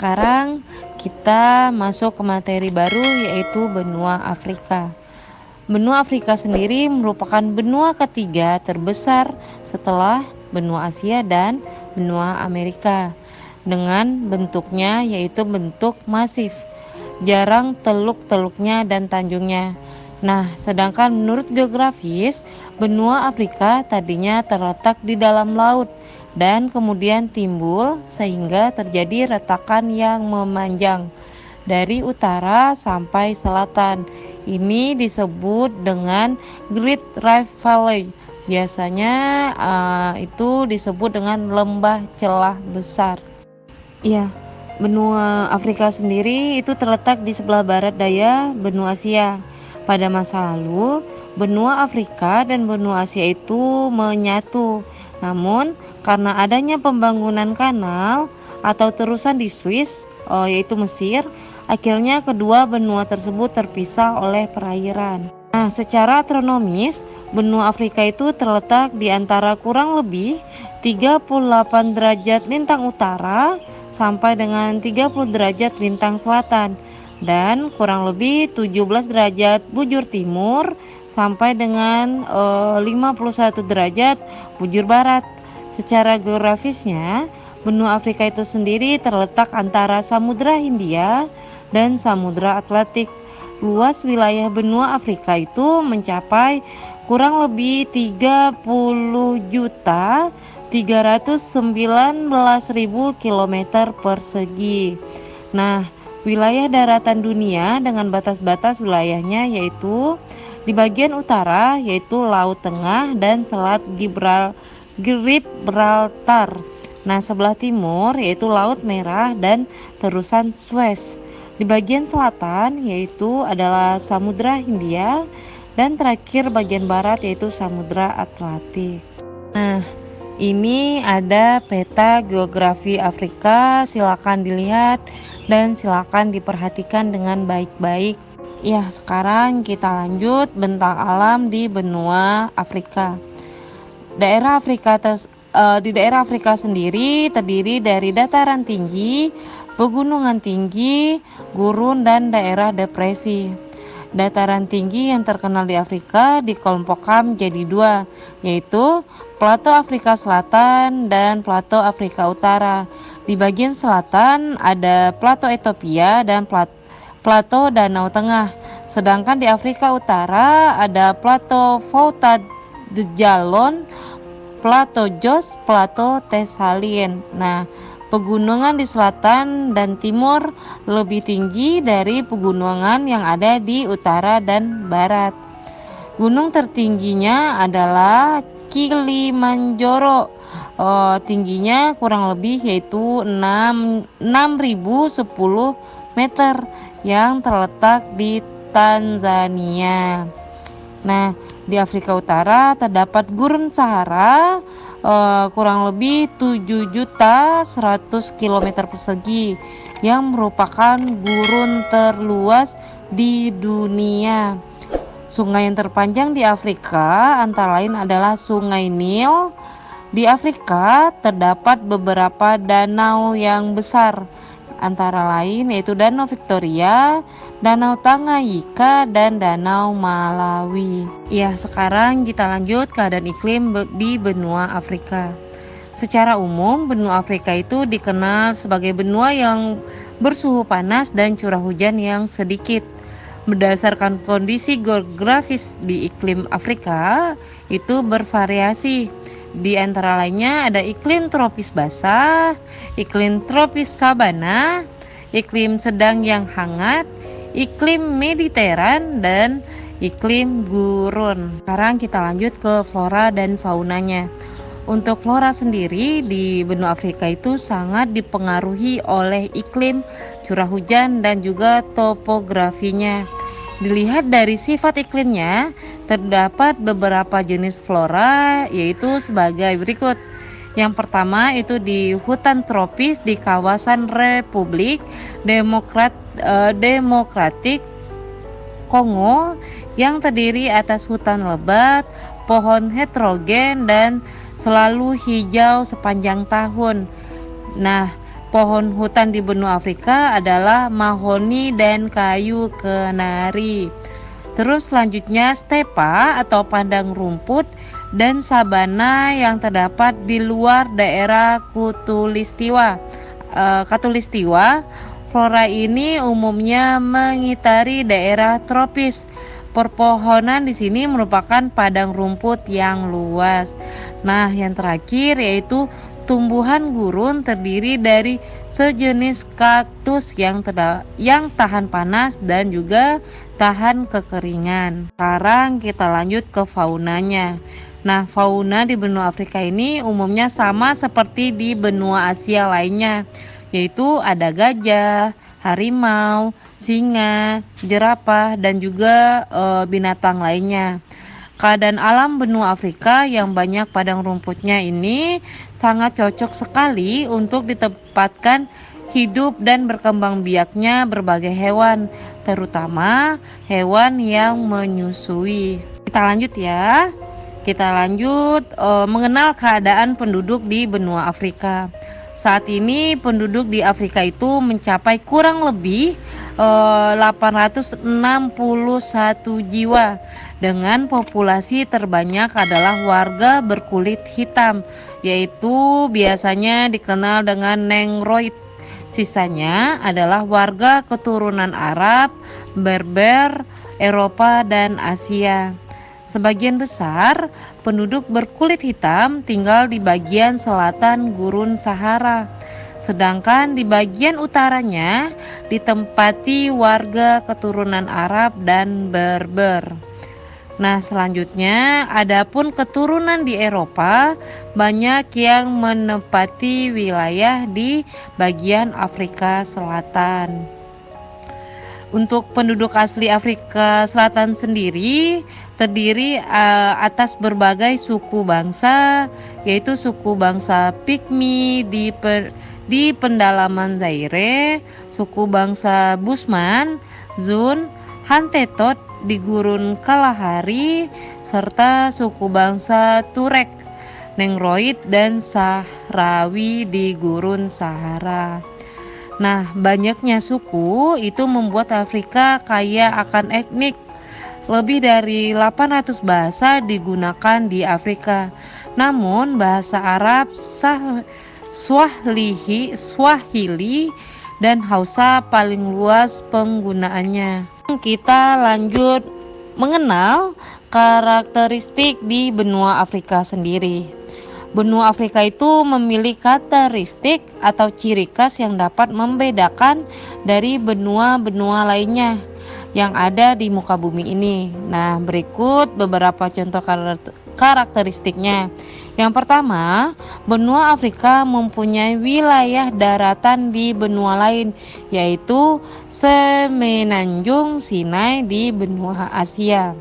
sekarang kita masuk ke materi baru yaitu benua Afrika. Benua Afrika sendiri merupakan benua ketiga terbesar setelah benua Asia dan benua Amerika. Dengan bentuknya yaitu bentuk masif, jarang teluk-teluknya dan tanjungnya. Nah, sedangkan menurut geografis, benua Afrika tadinya terletak di dalam laut dan kemudian timbul sehingga terjadi retakan yang memanjang dari utara sampai selatan. Ini disebut dengan Great Rift Valley. Biasanya itu disebut dengan lembah celah besar. Iya, benua Afrika sendiri itu terletak di sebelah barat daya benua Asia. Pada masa lalu, benua Afrika dan benua Asia itu menyatu. Namun, karena adanya pembangunan kanal atau terusan di Swiss, yaitu Mesir, akhirnya kedua benua tersebut terpisah oleh perairan. Nah, secara astronomis, benua Afrika itu terletak di antara kurang lebih 38 derajat lintang utara sampai dengan 30 derajat lintang selatan dan kurang lebih 17 derajat bujur timur sampai dengan 51 derajat bujur barat. Secara geografisnya, benua Afrika itu sendiri terletak antara Samudra Hindia dan Samudra Atlantik. Luas wilayah benua Afrika itu mencapai kurang lebih 30.319.000 km persegi. Nah, wilayah daratan dunia dengan batas-batas wilayahnya yaitu di bagian utara yaitu Laut Tengah dan Selat Gibraltar. Nah, sebelah timur yaitu Laut Merah dan terusan Suez. Di bagian selatan yaitu adalah Samudra Hindia dan terakhir bagian barat yaitu Samudra Atlantik. Nah, ini ada peta geografi Afrika, silakan dilihat dan silakan diperhatikan dengan baik-baik. Ya, sekarang kita lanjut bentang alam di benua Afrika. Di daerah Afrika sendiri terdiri dari dataran tinggi, pegunungan tinggi, gurun, dan daerah depresi. Dataran tinggi yang terkenal di Afrika dikelompokkan menjadi dua, yaitu Plato Afrika Selatan dan Plato Afrika Utara. Di bagian selatan ada Plato Ethiopia dan Plato Danau Tengah. Sedangkan di Afrika Utara ada Plato Fouta de Jalon, Plato Jos, Plato Thessalien. Nah, pegunungan di selatan dan timur lebih tinggi dari pegunungan yang ada di utara dan barat. Gunung tertingginya adalah Kilimanjaro. Tingginya kurang lebih yaitu 6.010 meter yang terletak di Tanzania. Nah, di Afrika Utara terdapat Gurun Sahara kurang lebih 7.100 km persegi yang merupakan gurun terluas di dunia. Sungai yang terpanjang di Afrika antara lain adalah Sungai Nil. Di Afrika terdapat beberapa danau yang besar, antara lain yaitu Danau Victoria, Danau Tanganyika, dan Danau Malawi. Ya, sekarang kita lanjut keadaan iklim di benua Afrika. Secara umum, benua Afrika itu dikenal sebagai benua yang bersuhu panas dan curah hujan yang sedikit. Berdasarkan kondisi geografis di iklim Afrika itu bervariasi. Di antara lainnya ada iklim tropis basah, iklim tropis sabana, iklim sedang yang hangat, iklim mediteran, dan iklim gurun. Sekarang kita lanjut ke flora dan faunanya. Untuk flora sendiri di benua Afrika itu sangat dipengaruhi oleh iklim, curah hujan, dan juga topografinya. Dilihat dari sifat iklimnya, terdapat beberapa jenis flora yaitu sebagai berikut. Yang pertama itu di hutan tropis di kawasan Republik Demokratik Kongo yang terdiri atas hutan lebat, pohon heterogen, dan selalu hijau sepanjang tahun. Nah, Pohon hutan di benua Afrika adalah mahoni dan kayu kenari. Terus selanjutnya stepa atau padang rumput dan sabana yang terdapat di luar daerah Katulistiwa. Flora ini umumnya mengitari daerah tropis. Perpohonan di sini merupakan padang rumput yang luas. Nah, yang terakhir yaitu tumbuhan gurun terdiri dari sejenis kaktus yang tahan panas dan juga tahan kekeringan. Sekarang kita lanjut ke faunanya. Nah, fauna di benua Afrika ini umumnya sama seperti di benua Asia lainnya, yaitu ada gajah, harimau, singa, jerapah, dan juga binatang lainnya. Keadaan alam benua Afrika yang banyak padang rumputnya ini sangat cocok sekali untuk ditempatkan hidup dan berkembang biaknya berbagai hewan, terutama hewan yang menyusui. Kita lanjut ya. Kita lanjut mengenal keadaan penduduk di benua Afrika. Saat ini penduduk di Afrika itu mencapai kurang lebih 861 jiwa, dengan populasi terbanyak adalah warga berkulit hitam, yaitu biasanya dikenal dengan Negroid. Sisanya adalah warga keturunan Arab, Berber, Eropa, dan Asia. Sebagian besar penduduk berkulit hitam tinggal di bagian selatan Gurun Sahara, sedangkan di bagian utaranya ditempati warga keturunan Arab dan Berber. Nah, selanjutnya adapun keturunan di Eropa banyak yang menempati wilayah di bagian Afrika Selatan. Untuk penduduk asli Afrika Selatan sendiri terdiri atas berbagai suku bangsa, yaitu suku bangsa Pygmy di pendalaman Zaire, suku bangsa Busman, Zun, Hantetot di Gurun Kalahari, serta suku bangsa Turek, Negroid, dan Sahrawi di Gurun Sahara. Nah, banyaknya suku itu membuat Afrika kaya akan etnik. Lebih dari 800 bahasa digunakan di Afrika. Namun bahasa Arab, Swahili, dan Hausa paling luas penggunaannya. Kita lanjut mengenal karakteristik di benua Afrika sendiri. Benua Afrika itu memiliki karakteristik atau ciri khas yang dapat membedakan dari benua-benua lainnya yang ada di muka bumi ini. Nah, berikut beberapa contoh karakteristiknya. Yang pertama, benua Afrika mempunyai wilayah daratan di benua lain, yaitu Semenanjung Sinai di benua Asia.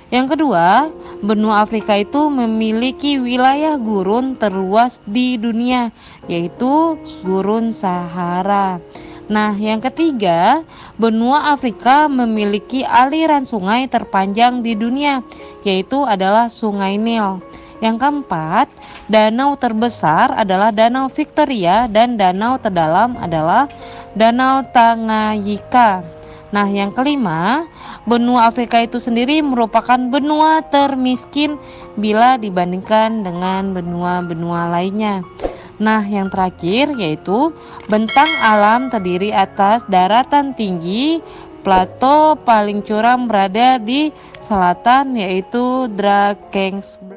Yang kedua, benua Afrika itu memiliki wilayah gurun terluas di dunia, yaitu Gurun Sahara. Nah, yang ketiga, benua Afrika memiliki aliran sungai terpanjang di dunia, yaitu adalah Sungai Nil. Yang keempat, danau terbesar adalah Danau Victoria dan danau terdalam adalah Danau Tanganyika. Nah, yang kelima, benua Afrika itu sendiri merupakan benua termiskin bila dibandingkan dengan benua-benua lainnya. Nah, yang terakhir yaitu bentang alam terdiri atas daratan tinggi. Plato paling curam berada di selatan yaitu Drakensberg.